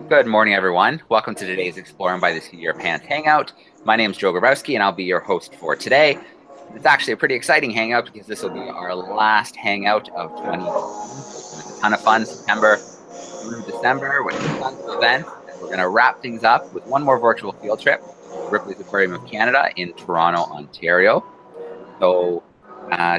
Good morning, everyone. Welcome to today's Exploring by the Seat of Your Pants Hangout. My name is Joe Grabowski, and I'll be your host for today. It's actually a pretty exciting hangout because this will be our last hangout of 2018. It's been a ton of fun, September through December, with tons of events. And we're going to wrap things up with one more virtual field trip to Ripley's Aquarium of Canada in Toronto, Ontario. So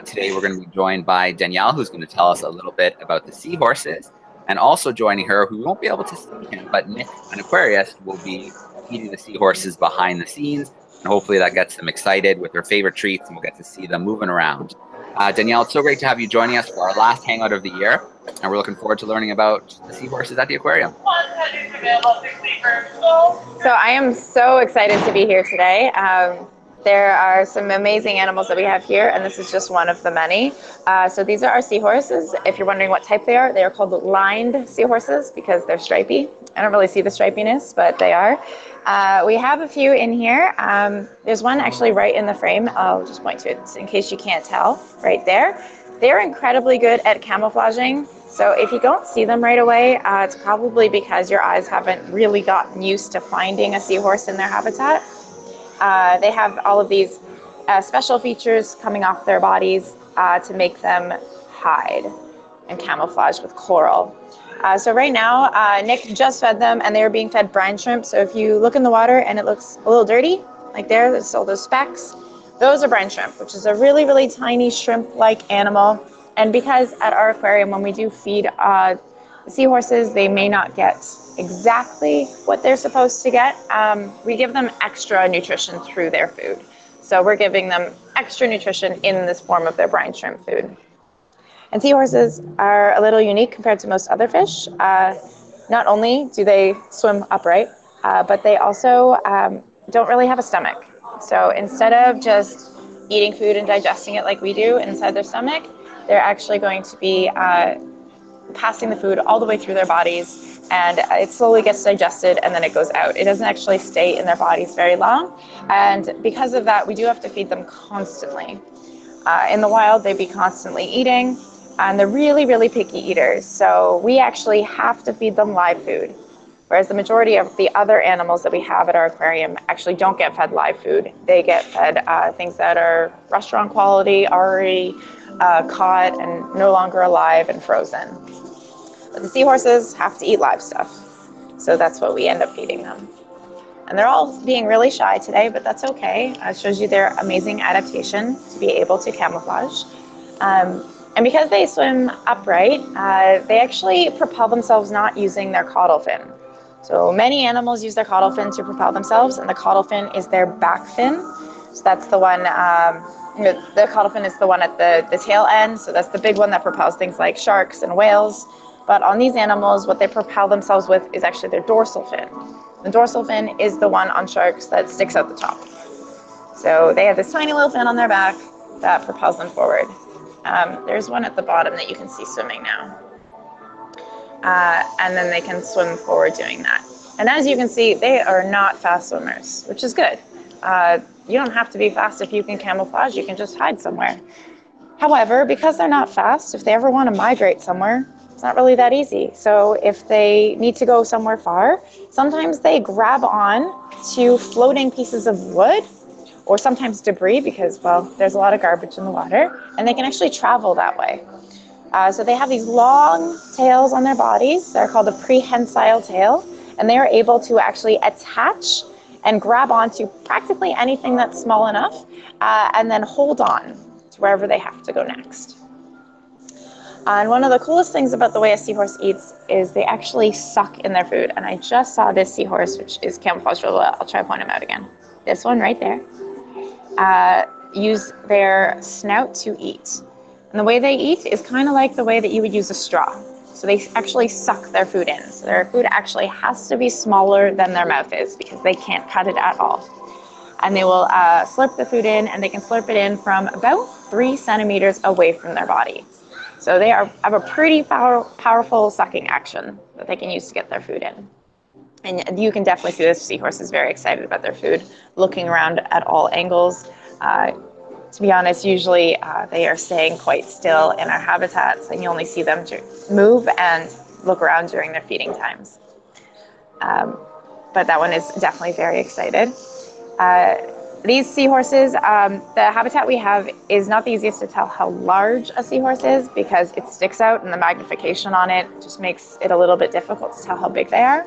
today we're going to be joined by Danielle, who's going to tell us a little bit about the Seahorses. And also joining her, who won't be able to see him, but Nick, an aquarist, will be feeding the Seahorses behind the scenes. And hopefully that gets them excited with their favorite treats, and we'll get to see them moving around. Danielle, it's so great to have you joining us for our last hangout of the year. And we're looking forward to learning about the Seahorses at the aquarium. So I am so excited to be here today. There are some amazing animals that we have here, and this is just one of the many. So these are our seahorses. If you're wondering what type they are called lined seahorses because they're stripy. I don't really see the stripiness, but they are. We have a few in here. There's one actually right in the frame. I'll just point to it in case you can't tell, right there. They're incredibly good at camouflaging. So if you don't see them right away, it's probably because your eyes haven't really gotten used to finding a seahorse in their habitat. They have all of these special features coming off their bodies to make them hide and camouflage with coral. So right now, Nick just fed them, and they are being fed brine shrimp. So if you look in the water and it looks a little dirty, like there's all those specks, those are brine shrimp, which is a really, really tiny shrimp-like animal. And because at our aquarium, when we do feed seahorses, they may not get exactly what they're supposed to get. We give them extra nutrition through their food. So we're giving them extra nutrition in this form of their brine shrimp food. And seahorses are a little unique compared to most other fish. Not only do they swim upright, but they also don't really have a stomach. So instead of just eating food and digesting it like we do inside their stomach, they're actually going to be passing the food all the way through their bodies, and it slowly gets digested and then it goes out. It doesn't actually stay in their bodies very long, and because of that, we do have to feed them constantly. In the wild, they'd be constantly eating, and they're really, really picky eaters, so we actually have to feed them live food, whereas the majority of the other animals that we have at our aquarium actually don't get fed live food. They get fed things that are restaurant quality, already caught and no longer alive and frozen. But the seahorses have to eat live stuff, so that's what we end up feeding them. And they're all being really shy today, but that's okay. It shows you their amazing adaptation to be able to camouflage. And because they swim upright, they actually propel themselves not using their caudal fin. So many animals use their caudal fin to propel themselves, and the caudal fin is their back fin. So that's the one, the caudal fin is the one at the tail end. So that's the big one that propels things like sharks and whales. But on these animals, what they propel themselves with is actually their dorsal fin. The dorsal fin is the one on sharks that sticks out the top. So they have this tiny little fin on their back that propels them forward. There's one at the bottom that you can see swimming now. And then they can swim forward doing that. And as you can see, they are not fast swimmers, which is good. You don't have to be fast if you can camouflage. You can just hide somewhere. However, because they're not fast, if they ever want to migrate somewhere, it's not really that easy. So if they need to go somewhere far, sometimes they grab on to floating pieces of wood or sometimes debris because, well, there's a lot of garbage in the water, and they can actually travel that way. So they have these long tails on their bodies. They're called a prehensile tail, and they are able to actually attach and grab onto practically anything that's small enough and then hold on to wherever they have to go next. And one of the coolest things about the way a seahorse eats is they actually suck in their food. And I just saw this seahorse, which is camouflaged really well. I'll try to point him out again. This one right there. Use their snout to eat. And the way they eat is kind of like the way that you would use a straw. So they actually suck their food in. So their food actually has to be smaller than their mouth is because they can't cut it at all. And they will slurp the food in, and they can slurp it in from about 3 centimeters away from their body. So they have a pretty powerful sucking action that they can use to get their food in. And you can definitely see this seahorse is very excited about their food, looking around at all angles. To be honest, usually they are staying quite still in our habitats, and you only see them to move and look around during their feeding times. But that one is definitely very excited. These seahorses, the habitat we have is not the easiest to tell how large a seahorse is because it sticks out and the magnification on it just makes it a little bit difficult to tell how big they are.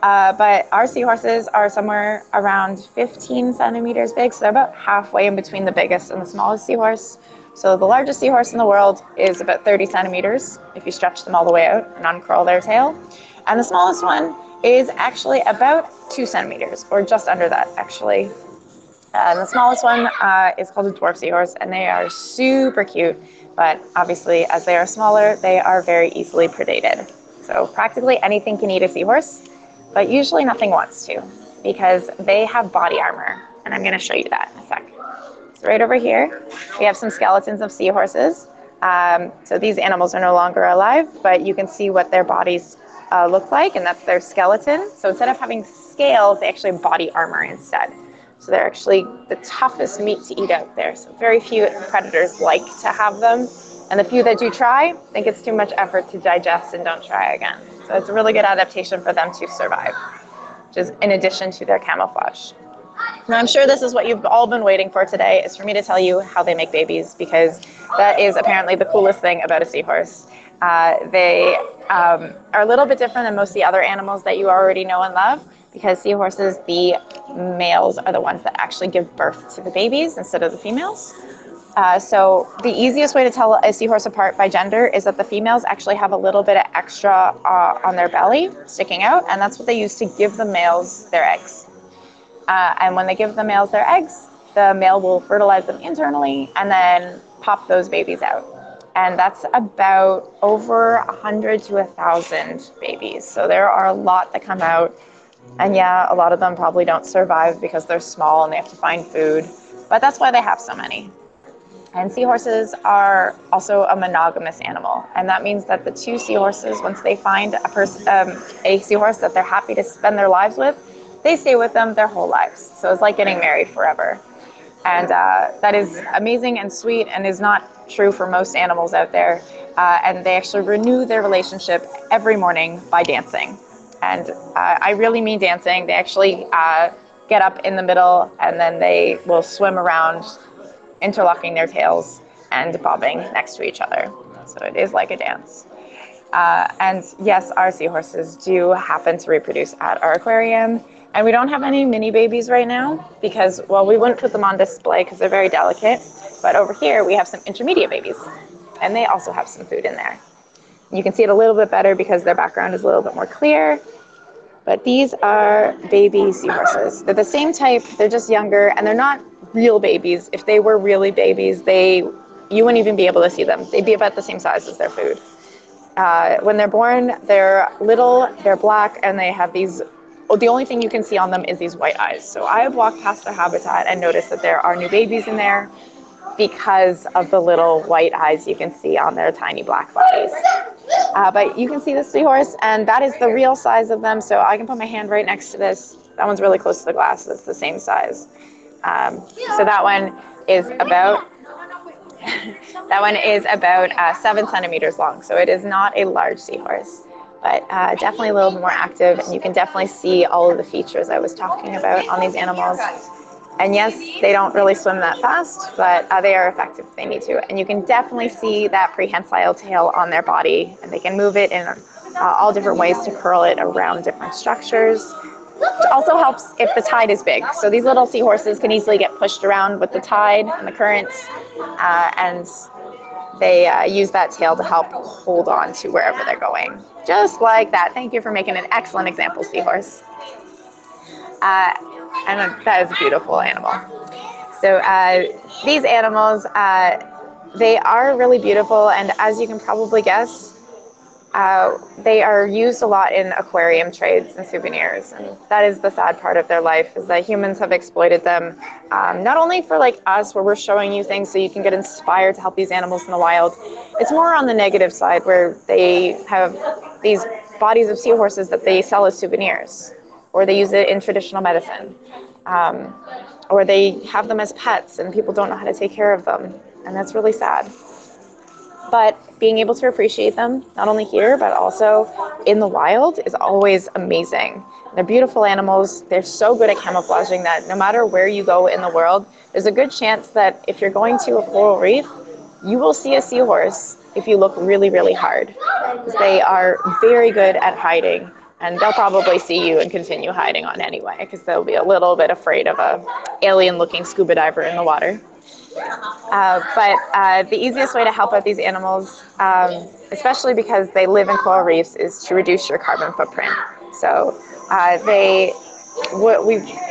But our seahorses are somewhere around 15 centimeters big, so they're about halfway in between the biggest and the smallest seahorse. So the largest seahorse in the world is about 30 centimeters if you stretch them all the way out and uncurl their tail. And the smallest one is actually about 2 centimeters, or just under that, actually. And the smallest one is called a dwarf seahorse, and they are super cute. But obviously, as they are smaller, they are very easily predated. So practically anything can eat a seahorse, but usually nothing wants to because they have body armor. And I'm going to show you that in a sec. So right over here, we have some skeletons of seahorses. So these animals are no longer alive, but you can see what their bodies look like, and that's their skeleton. So instead of having scales, they actually have body armor instead. So they're actually the toughest meat to eat out there. So very few predators like to have them. And the few that do try think it's too much effort to digest and don't try again. So it's a really good adaptation for them to survive, which is in addition to their camouflage. Now, I'm sure this is what you've all been waiting for today, is for me to tell you how they make babies, because that is apparently the coolest thing about a seahorse. They are a little bit different than most of the other animals that you already know and love, because seahorses, the males are the ones that actually give birth to the babies instead of the females. So the easiest way to tell a seahorse apart by gender is that the females actually have a little bit of extra on their belly sticking out, and that's what they use to give the males their eggs. And when they give the males their eggs, the male will fertilize them internally and then pop those babies out. And that's about over 100 to 1,000 babies. So there are a lot that come out. And yeah, a lot of them probably don't survive because they're small and they have to find food. But that's why they have so many. And seahorses are also a monogamous animal. And that means that the two seahorses, once they find a seahorse that they're happy to spend their lives with, they stay with them their whole lives. So it's like getting married forever. And that is amazing and sweet and is not true for most animals out there. And they actually renew their relationship every morning by dancing. And I really mean dancing. They actually get up in the middle and then they will swim around, interlocking their tails and bobbing next to each other. So it is like a dance. And yes, our seahorses do happen to reproduce at our aquarium. And we don't have any mini babies right now because, well, we wouldn't put them on display because they're very delicate. But over here, we have some intermediate babies. And they also have some food in there. You can see it a little bit better because their background is a little bit more clear. But these are baby seahorses. They're the same type, they're just younger, and they're not real babies. If they were really babies, you wouldn't even be able to see them. They'd be about the same size as their food. When they're born, they're little, they're black, and they have these, the only thing you can see on them is these white eyes. So I have walked past their habitat and noticed that there are new babies in there because of the little white eyes you can see on their tiny black bodies. But you can see the seahorse, and that is the real size of them. So I can put my hand right next to this. That one's really close to the glass. It's the same size. So that one is about 7 centimeters long. So it is not a large seahorse, but definitely a little bit more active. And you can definitely see all of the features I was talking about on these animals. And yes, they don't really swim that fast, but they are effective if they need to. And you can definitely see that prehensile tail on their body, and they can move it in all different ways to curl it around different structures. It also helps if the tide is big. So these little seahorses can easily get pushed around with the tide and the currents, and they use that tail to help hold on to wherever they're going. Just like that. Thank you for making an excellent example, seahorse. And that is a beautiful animal. So these animals, they are really beautiful, and as you can probably guess, they are used a lot in aquarium trades and souvenirs, and that is the sad part of their life, is that humans have exploited them, not only for like us, where we're showing you things so you can get inspired to help these animals in the wild. It's more on the negative side, where they have these bodies of seahorses that they sell as souvenirs, or they use it in traditional medicine, or they have them as pets and people don't know how to take care of them, and that's really sad. But being able to appreciate them, not only here, but also in the wild, is always amazing. They're beautiful animals. They're so good at camouflaging that no matter where you go in the world, there's a good chance that if you're going to a coral reef, you will see a seahorse if you look really, really hard. They are very good at hiding, and they'll probably see you and continue hiding on anyway, because they'll be a little bit afraid of a alien-looking scuba diver in the water. But the easiest way to help out these animals, especially because they live in coral reefs, is to reduce your carbon footprint. So we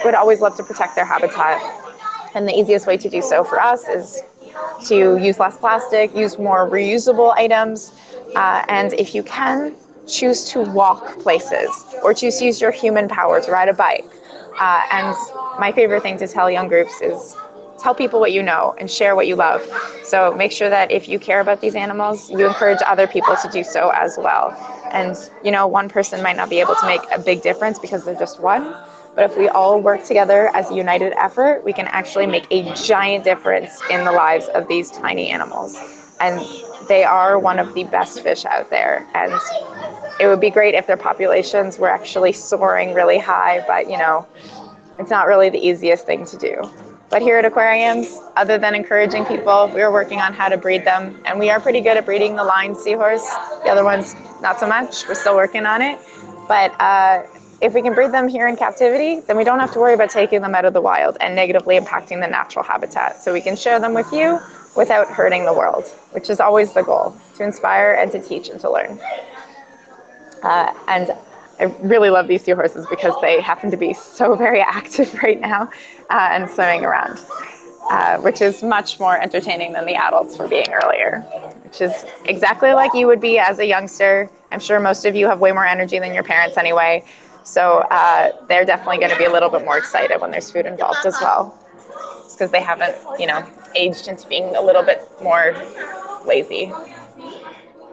would always love to protect their habitat. And the easiest way to do so for us is to use less plastic, use more reusable items, and if you can, choose to walk places or choose to use your human power to ride a bike. And my favorite thing to tell young groups is tell people what you know and share what you love. So make sure that if you care about these animals, you encourage other people to do so as well. And, you know, one person might not be able to make a big difference because they're just one, but if we all work together as a united effort, we can actually make a giant difference in the lives of these tiny animals. And they are one of the best fish out there. And it would be great if their populations were actually soaring really high, but, you know, it's not really the easiest thing to do. But here at Aquariums, other than encouraging people, we're working on how to breed them. And we are pretty good at breeding the line seahorse. The other ones, not so much. We're still working on it. But if we can breed them here in captivity, then we don't have to worry about taking them out of the wild and negatively impacting the natural habitat. So we can share them with you without hurting the world, which is always the goal, to inspire and to teach and to learn. And I really love these seahorses because they happen to be so very active right now and swimming around, which is much more entertaining than the adults were being earlier, which is exactly like you would be as a youngster. I'm sure most of you have way more energy than your parents anyway, so they're definitely going to be a little bit more excited when there's food involved as well, because they haven't, you know, aged into being a little bit more lazy.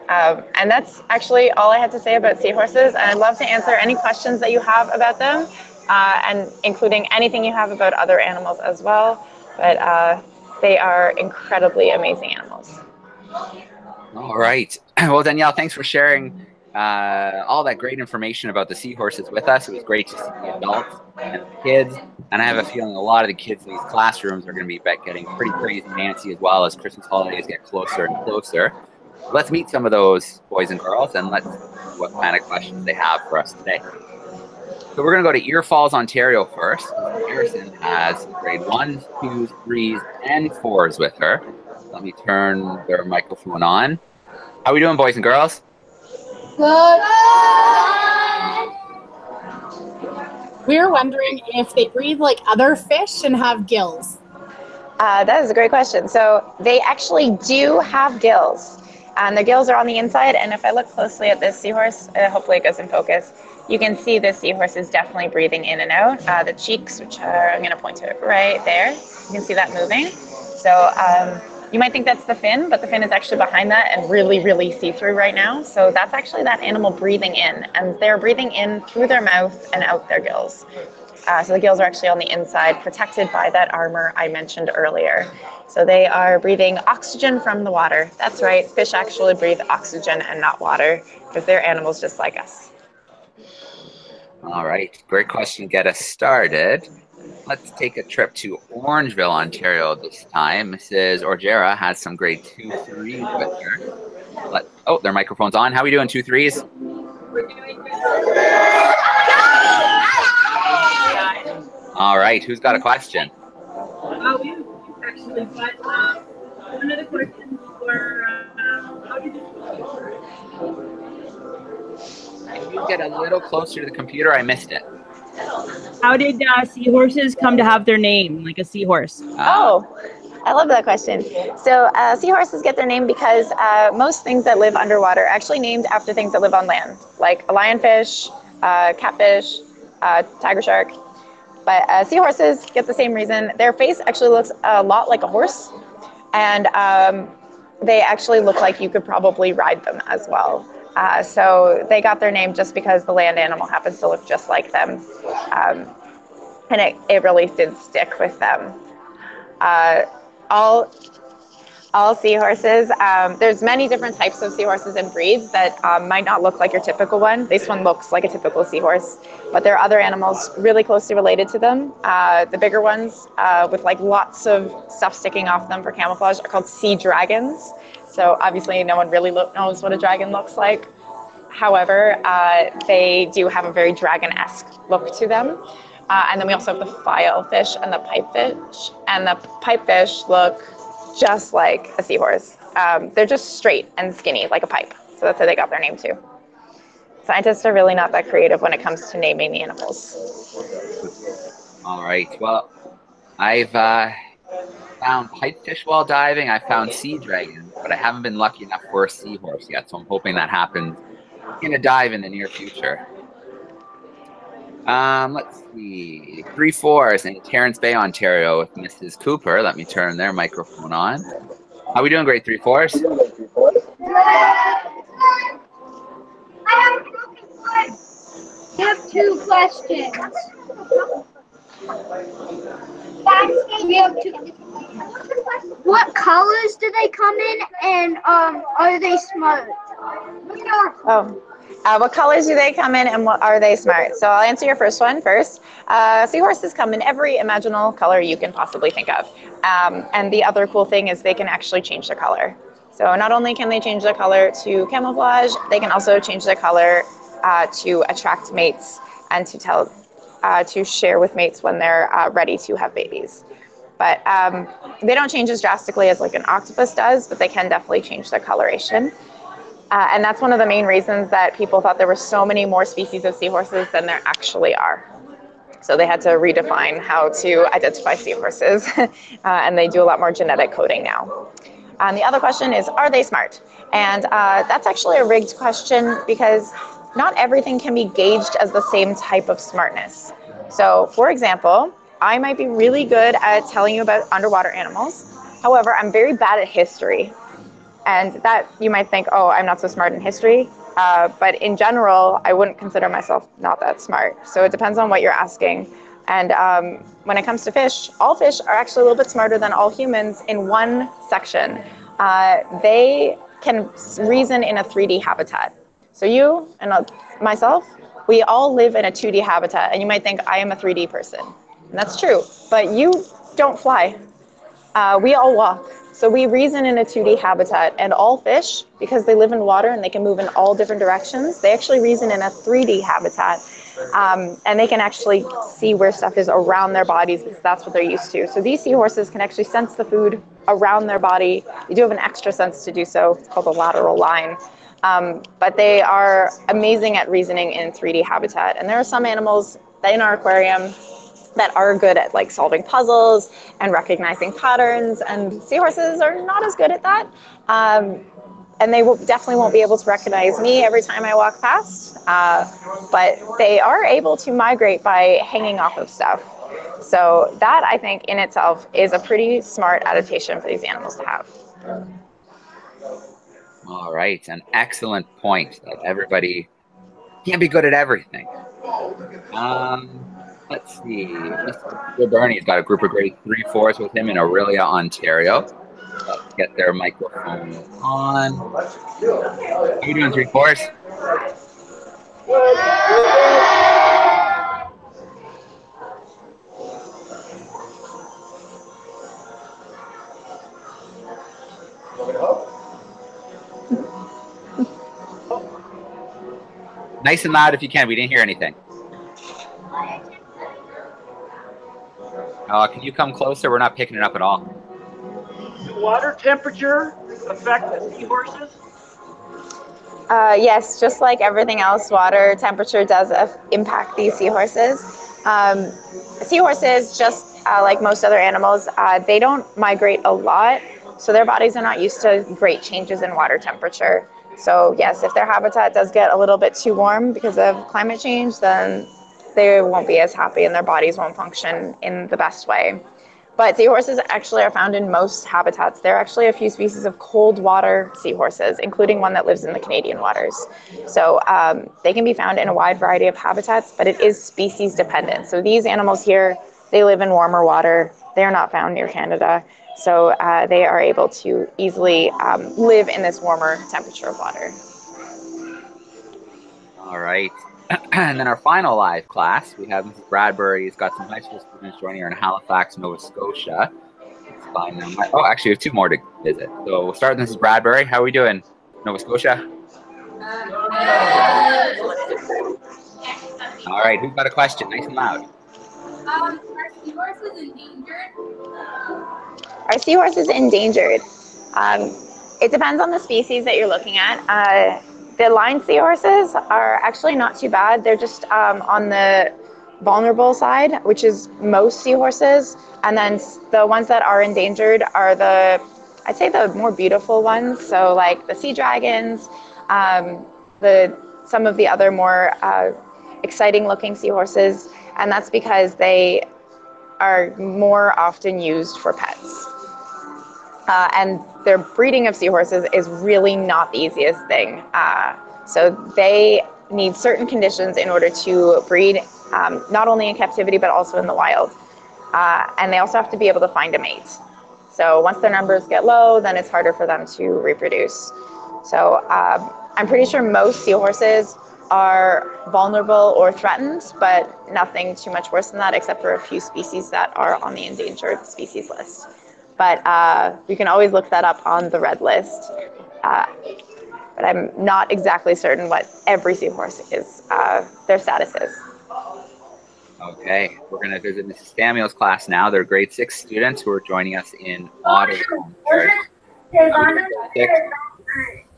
And that's actually all I had to say about seahorses. And I'd love to answer any questions that you have about them, and including anything you have about other animals as well. But they are incredibly amazing animals. All right. Well, Danielle, thanks for sharing all that great information about the seahorses with us. It was great to see the adults and the kids. And I have a feeling a lot of the kids in these classrooms are going to be getting pretty crazy Nancy as well as Christmas holidays get closer and closer. Let's meet some of those boys and girls and let's see what kind of questions they have for us today. So we're going to go to Ear Falls, Ontario first. Harrison has grade 1s, 2s, 3s, and 4s with her. Let me turn their microphone on. How are we doing, boys and girls? Good. We're wondering if they breathe like other fish and have gills. That is a great question. So they actually do have gills. And the gills are on the inside, and if I look closely at this seahorse, hopefully it goes in focus, you can see this seahorse is definitely breathing in and out. The cheeks, which are, I'm going to point to it right there, you can see that moving. So you might think that's the fin, but the fin is actually behind that and really, really see-through right now. So that's actually that animal breathing in, and they're breathing in through their mouth and out their gills. So the gills are actually on the inside, protected by that armor I mentioned earlier. So they are breathing oxygen from the water. That's right, fish actually breathe oxygen and not water because they're animals just like us. All right, great question to get us started. Let's take a trip to Orangeville, Ontario this time. Mrs. Orgera has some grade 2, 3s with her. Oh, their microphone's on. How are we doing, 2, 3s? We're doing good. All right, who's got a question? We actually, but one of the questions were, how did you Can you get a little closer to the computer? I missed it. How did seahorses come to have their name, like a seahorse? Oh, I love that question. So seahorses get their name because most things that live underwater are actually named after things that live on land, like a lionfish, catfish, tiger shark. But seahorses get the same reason. Their face actually looks a lot like a horse, and they actually look like you could probably ride them as well. So they got their name just because the land animal happens to look just like them. And it really did stick with them. All all seahorses. There's many different types of seahorses and breeds that might not look like your typical one. This one looks like a typical seahorse, but there are other animals really closely related to them. The bigger ones with like lots of stuff sticking off them for camouflage are called sea dragons. So obviously no one really knows what a dragon looks like. However, they do have a very dragon-esque look to them. And then we also have the filefish and the pipefish. And the pipefish look just like a seahorse. They're just straight and skinny, like a pipe. So that's how they got their name too. Scientists are really not that creative when it comes to naming the animals. All right. Well, I've found pipefish while diving. I found sea dragons, but I haven't been lucky enough for a seahorse yet. So I'm hoping that happens in a dive in the near future. Let's see. 3-4s in Terrence Bay, Ontario with Mrs. Cooper. Let me turn their microphone on. How are we doing, grade 3-4s? I have 2 questions. What colors do they come in, and are they smart? What colors do they come in, and what are they smart? So I'll answer your first one first. Seahorses come in every imaginable color you can possibly think of. And the other cool thing is they can actually change their color. So not only can they change their color to camouflage, they can also change their color to attract mates and to share with mates when they're ready to have babies. But they don't change as drastically as like an octopus does, but they can definitely change their coloration. And that's one of the main reasons that people thought there were so many more species of seahorses than there actually are. So they had to redefine how to identify seahorses, and they do a lot more genetic coding now. The other question is, are they smart? And that's actually a rigged question because not everything can be gauged as the same type of smartness. So for example, I might be really good at telling you about underwater animals. However, I'm very bad at history. And that you might think, oh, I'm not so smart in history. But in general, I wouldn't consider myself not that smart. So it depends on what you're asking. And when it comes to fish, all fish are actually a little bit smarter than all humans in one section. They can reason in a 3D habitat. So you and myself, we all live in a 2D habitat. And you might think I am a 3D person. And that's true. But you don't fly. We all walk. So we reason in a 2D habitat, and all fish, because they live in water and they can move in all different directions, they actually reason in a 3D habitat. And they can actually see where stuff is around their bodies because that's what they're used to. So these seahorses can actually sense the food around their body. You do have an extra sense to do so. It's called the lateral line. But they are amazing at reasoning in 3D habitat. And there are some animals that in our aquarium that are good at like solving puzzles and recognizing patterns, and seahorses are not as good at that. And they definitely won't be able to recognize me every time I walk past, but they are able to migrate by hanging off of stuff. So that, I think, in itself is a pretty smart adaptation for these animals to have. All right, an excellent point that everybody can't be good at everything. Let's see. Mr. Bernie's got a group of grade 3-4s with him in Aurelia, Ontario. Let's get their microphone on. How are you doing, 3-4s? Nice and loud if you can. We didn't hear anything. Can you come closer? We're not picking it up at all. Does water temperature affect the seahorses? Yes, just like everything else, water temperature does impact these seahorses. Seahorses, just like most other animals, they don't migrate a lot, so their bodies are not used to great changes in water temperature. So yes, if their habitat does get a little bit too warm because of climate change, then they won't be as happy and their bodies won't function in the best way. But seahorses actually are found in most habitats. There are actually a few species of cold water seahorses, including one that lives in the Canadian waters. So they can be found in a wide variety of habitats, but it is species dependent. So these animals here, they live in warmer water. They are not found near Canada. So they are able to easily live in this warmer temperature of water. All right. And then our final live class, we have Mrs. Bradbury. He's got some high school students joining her in Halifax, Nova Scotia. Let's find them. Oh, actually, we have two more to visit. So we'll start with Mrs. Bradbury. How are we doing, Nova Scotia? All right. Who's got a question? Nice and loud. Are seahorses endangered? Are seahorses endangered? It depends on the species that you're looking at. The line seahorses are actually not too bad. They're just on the vulnerable side, which is most seahorses. And then the ones that are endangered are I'd say the more beautiful ones. So like the sea dragons, some of the other more exciting looking seahorses. And that's because they are more often used for pets. And their breeding of seahorses is really not the easiest thing. So they need certain conditions in order to breed, not only in captivity, but also in the wild. And they also have to be able to find a mate. So once their numbers get low, then it's harder for them to reproduce. So I'm pretty sure most seahorses are vulnerable or threatened, but nothing too much worse than that, except for a few species that are on the endangered species list. But you can always look that up on the red list. But I'm not exactly certain what every seahorse is, their status is. Okay, we're going to visit Mrs. Samuel's class now. They're grade 6 students who are joining us in Ottawa.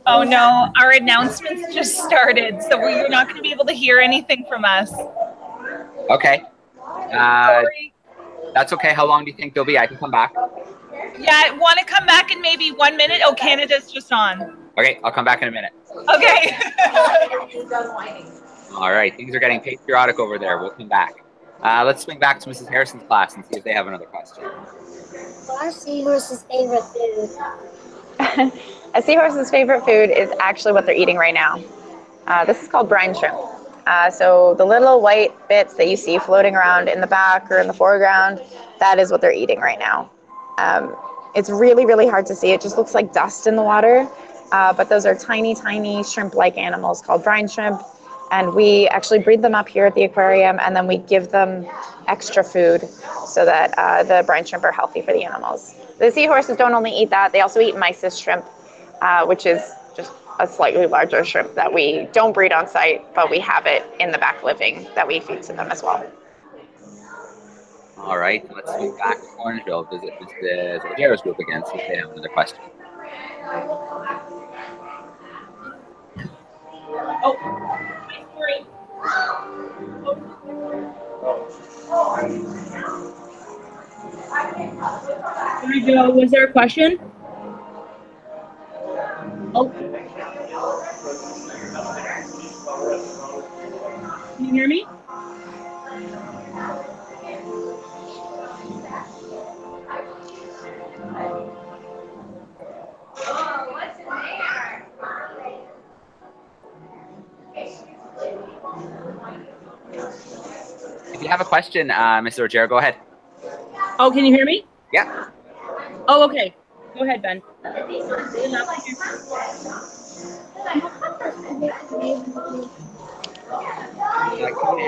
Oh no, our announcements just started, so you're not going to be able to hear anything from us. Okay. Sorry. That's okay. How long do you think they'll be? I can come back. Yeah, I want to come back in maybe 1 minute. Oh, Canada's just on. Okay, I'll come back in a minute. Okay. All right, things are getting patriotic over there. We'll come back. Let's swing back to Mrs. Harrison's class and see if they have another question. What are seahorses' favorite food? A seahorse's favorite food is actually what they're eating right now. This is called brine shrimp. So the little white bits that you see floating around in the back or in the foreground, that is what they're eating right now. It's really, really hard to see. It just looks like dust in the water. But those are tiny, tiny shrimp-like animals called brine shrimp. And we actually breed them up here at the aquarium, and then we give them extra food so that the brine shrimp are healthy for the animals. The seahorses don't only eat that, they also eat mysis shrimp, which is just a slightly larger shrimp that we don't breed on site, but we have it in the back living that we feed to them as well. All right, let's move back to Orangeville, visit Mrs. Rogero's group again, see if they have another question. Oh, sorry. There we go. Was there a question? Oh. Can you hear me? If you have a question, Mr. Rogero, go ahead. Oh, can you hear me? Yeah. Oh, okay. Go ahead, Ben. Can you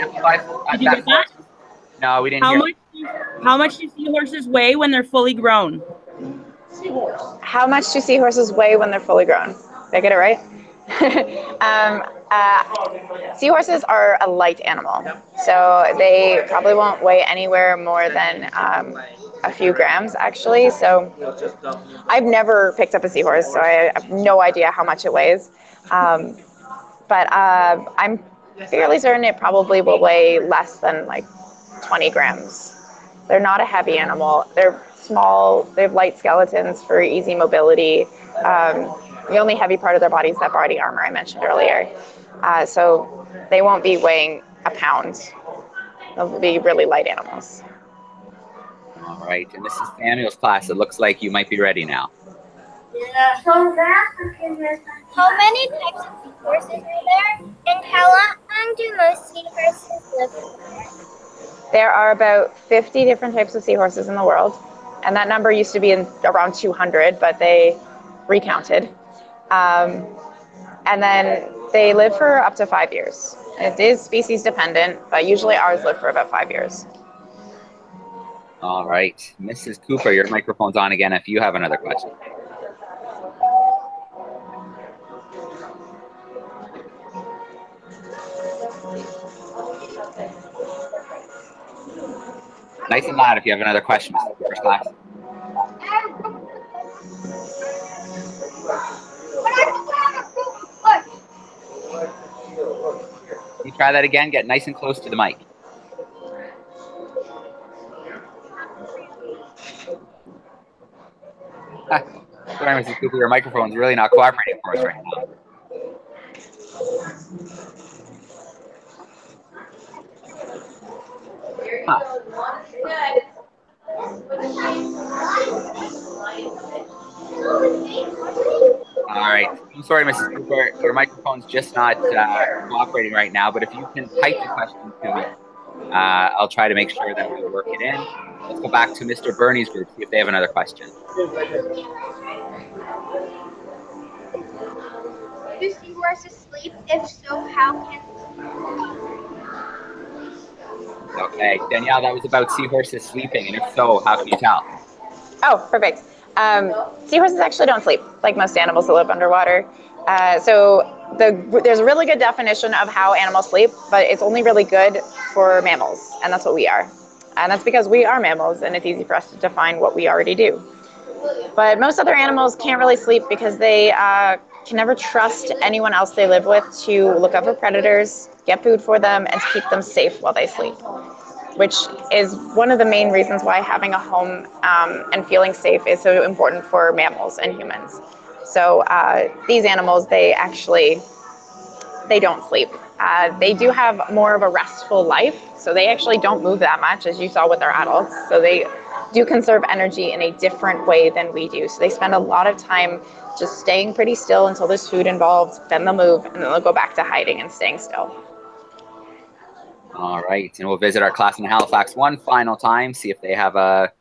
amplify? Did you get that? No, we didn't hear. How much do seahorses weigh when they're fully grown? How much do seahorses weigh when they're fully grown? Did I get it right? Seahorses are a light animal, so they probably won't weigh anywhere more than a few grams, actually. So I've never picked up a seahorse, so I have no idea how much it weighs. But I'm fairly certain it probably will weigh less than like 20 grams. They're not a heavy animal. They're small. They have light skeletons for easy mobility. The only heavy part of their body is that body armor I mentioned earlier. So they won't be weighing a pound. They'll be really light animals. All right, and this is Samuel's class. It looks like you might be ready now. Yeah. How many types of seahorses are there? And how long do most seahorses live? There are about 50 different types of seahorses in the world. And that number used to be around 200, but they recounted. And then they live for up to 5 years. It is species dependent, but usually ours live for about 5 years. All right. Mrs. Cooper, your microphone's on again if you have another question. Nice and loud if you have another question, Mr. Cooper's class. Can you try that again? Get nice and close to the mic. Sorry, Mrs. Cooper, your microphone's really not cooperating for us right now. Huh. All right. I'm sorry, Mrs. Cooper. Your microphone's just not cooperating right now, but if you can type the question to me, I'll try to make sure that we work it in. Let's go back to Mr. Bernie's group, see if they have another question. Do seahorses sleep? If so, how can Okay, Danielle, that was about seahorses sleeping, and if so, how can you tell? Oh, perfect. Seahorses actually don't sleep like most animals that live underwater. There's a really good definition of how animals sleep, but it's only really good for mammals, and that's what we are. And that's because we are mammals, and it's easy for us to define what we already do. But most other animals can't really sleep because they can never trust anyone else they live with to look out for predators, get food for them, and to keep them safe while they sleep, which is one of the main reasons why having a home and feeling safe is so important for mammals and humans. So these animals, they don't sleep. They do have more of a restful life, so they actually don't move that much, as you saw with our adults. So they do conserve energy in a different way than we do. So they spend a lot of time just staying pretty still until there's food involved, then they'll move, and then they'll go back to hiding and staying still. All right, and we'll visit our class in Halifax one final time, see if they have a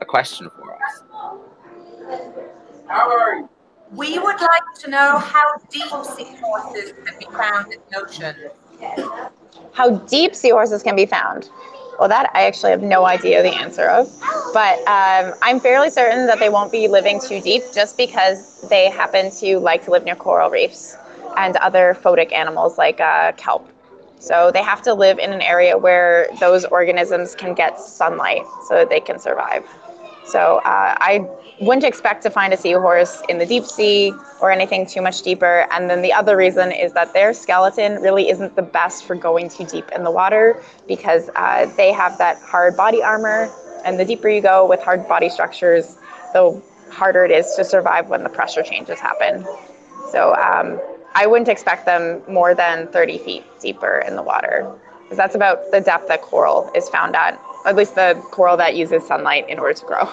question for us. How are you? We would like to know how deep seahorses can be found in the ocean. How deep seahorses can be found? Well, that I actually have no idea the answer of, but I'm fairly certain that they won't be living too deep just because they happen to like to live near coral reefs and other photic animals like kelp. So they have to live in an area where those organisms can get sunlight so that they can survive. So I wouldn't expect to find a seahorse in the deep sea or anything too much deeper. And then the other reason is that their skeleton really isn't the best for going too deep in the water because they have that hard body armor. And the deeper you go with hard body structures, the harder it is to survive when the pressure changes happen. So I wouldn't expect them more than 30 feet deeper in the water, because that's about the depth that coral is found at least the coral that uses sunlight in order to grow.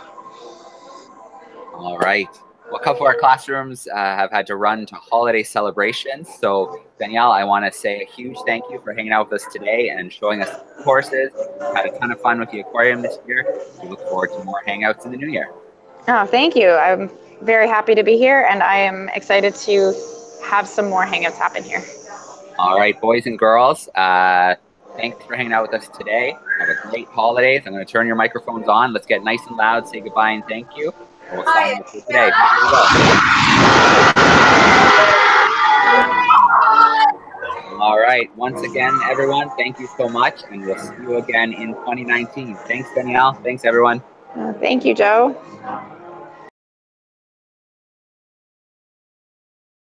All right. Well, a couple of our classrooms have had to run to holiday celebrations. So, Danielle, I want to say a huge thank you for hanging out with us today and showing us horses. Had a ton of fun with the aquarium this year. We look forward to more hangouts in the new year. Oh, thank you. I'm very happy to be here, and I am excited to have some more hangouts happen here. All right, boys and girls, thanks for hanging out with us today. Have a great holidays. I'm going to turn your microphones on. Let's get nice and loud, say goodbye, and thank you. And we'll sign off for today. All right, once again, everyone, thank you so much, and we'll see you again in 2019. Thanks, Danielle. Thanks, everyone. Thank you, Joe.